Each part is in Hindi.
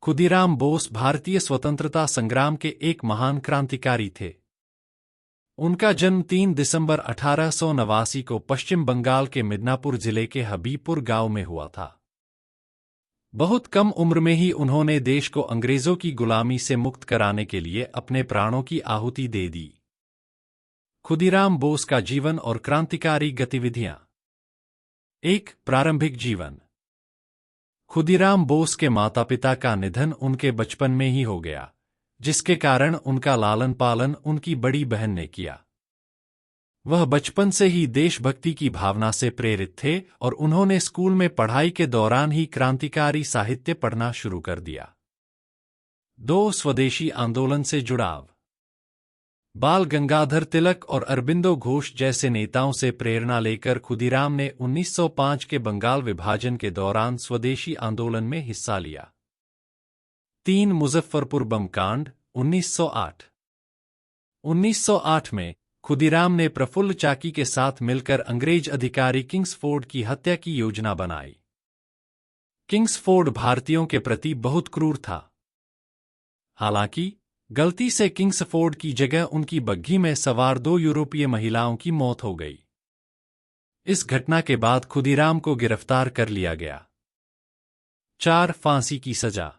खुदीराम बोस भारतीय स्वतंत्रता संग्राम के एक महान क्रांतिकारी थे। उनका जन्म 3 दिसंबर 1889 को पश्चिम बंगाल के मिदनापुर जिले के हबीबपुर गांव में हुआ था। बहुत कम उम्र में ही उन्होंने देश को अंग्रेजों की गुलामी से मुक्त कराने के लिए अपने प्राणों की आहुति दे दी। खुदीराम बोस का जीवन और क्रांतिकारी गतिविधियां। 1. प्रारंभिक जीवन। खुदीराम बोस के माता पिता का निधन उनके बचपन में ही हो गया, जिसके कारण उनका लालन पालन उनकी बड़ी बहन ने किया। वह बचपन से ही देशभक्ति की भावना से प्रेरित थे और उन्होंने स्कूल में पढ़ाई के दौरान ही क्रांतिकारी साहित्य पढ़ना शुरू कर दिया। 2. स्वदेशी आंदोलन से जुड़ाव। बाल गंगाधर तिलक और अरबिंदो घोष जैसे नेताओं से प्रेरणा लेकर खुदीराम ने 1905 के बंगाल विभाजन के दौरान स्वदेशी आंदोलन में हिस्सा लिया। 3. मुजफ्फरपुर बम कांड 1908। 1908 में खुदीराम ने प्रफुल्ल चाकी के साथ मिलकर अंग्रेज अधिकारी किंग्सफोर्ड की हत्या की योजना बनाई। किंग्सफोर्ड भारतीयों के प्रति बहुत क्रूर था। हालांकि गलती से किंग्सफोर्ड की जगह उनकी बग्घी में सवार 2 यूरोपीय महिलाओं की मौत हो गई। इस घटना के बाद खुदीराम को गिरफ्तार कर लिया गया। 4. फांसी की सजा।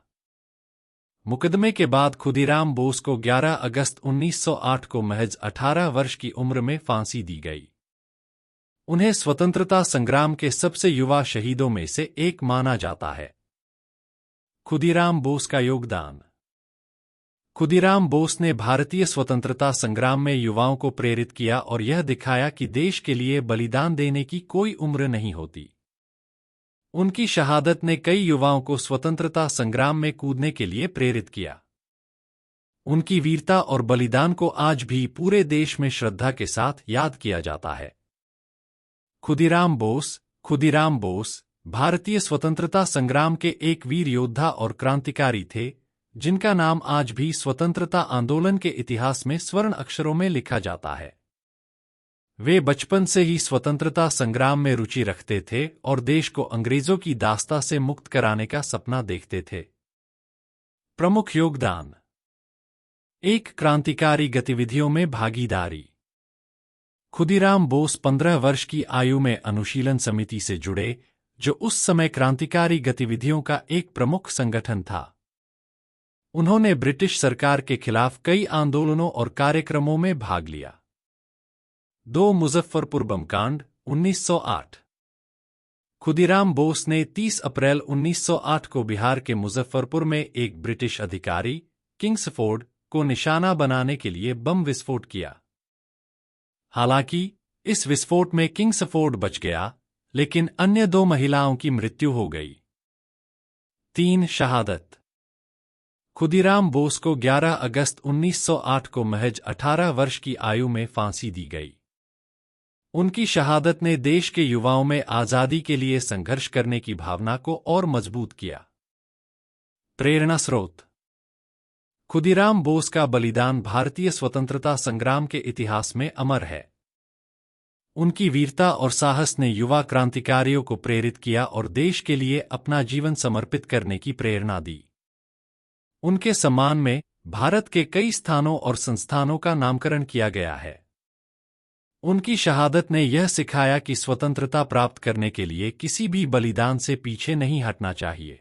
मुकदमे के बाद खुदीराम बोस को 11 अगस्त 1908 को महज 18 वर्ष की उम्र में फांसी दी गई। उन्हें स्वतंत्रता संग्राम के सबसे युवा शहीदों में से एक माना जाता है। खुदीराम बोस का योगदान। खुदीराम बोस ने भारतीय स्वतंत्रता संग्राम में युवाओं को प्रेरित किया और यह दिखाया कि देश के लिए बलिदान देने की कोई उम्र नहीं होती। उनकी शहादत ने कई युवाओं को स्वतंत्रता संग्राम में कूदने के लिए प्रेरित किया। उनकी वीरता और बलिदान को आज भी पूरे देश में श्रद्धा के साथ याद किया जाता है। खुदीराम बोस भारतीय स्वतंत्रता संग्राम के एक वीर योद्धा और क्रांतिकारी थे, जिनका नाम आज भी स्वतंत्रता आंदोलन के इतिहास में स्वर्ण अक्षरों में लिखा जाता है। वे बचपन से ही स्वतंत्रता संग्राम में रुचि रखते थे और देश को अंग्रेजों की दास्ता से मुक्त कराने का सपना देखते थे। प्रमुख योगदान। 1. क्रांतिकारी गतिविधियों में भागीदारी। खुदीराम बोस 15 वर्ष की आयु में अनुशीलन समिति से जुड़े, जो उस समय क्रांतिकारी गतिविधियों का एक प्रमुख संगठन था। उन्होंने ब्रिटिश सरकार के खिलाफ कई आंदोलनों और कार्यक्रमों में भाग लिया। 2. मुजफ्फरपुर बम कांड 1908। खुदीराम बोस ने 30 अप्रैल 1908 को बिहार के मुजफ्फरपुर में एक ब्रिटिश अधिकारी, किंग्सफोर्ड, को निशाना बनाने के लिए बम विस्फोट किया। हालांकि इस विस्फोट में किंग्सफोर्ड बच गया, लेकिन अन्य 2 महिलाओं की मृत्यु हो गई। 3. शहादत। खुदीराम बोस को 11 अगस्त 1908 को महज 18 वर्ष की आयु में फांसी दी गई। उनकी शहादत ने देश के युवाओं में आजादी के लिए संघर्ष करने की भावना को और मजबूत किया। प्रेरणा स्रोत। खुदीराम बोस का बलिदान भारतीय स्वतंत्रता संग्राम के इतिहास में अमर है। उनकी वीरता और साहस ने युवा क्रांतिकारियों को प्रेरित किया और देश के लिए अपना जीवन समर्पित करने की प्रेरणा दी। उनके सम्मान में भारत के कई स्थानों और संस्थानों का नामकरण किया गया है। उनकी शहादत ने यह सिखाया कि स्वतंत्रता प्राप्त करने के लिए किसी भी बलिदान से पीछे नहीं हटना चाहिए।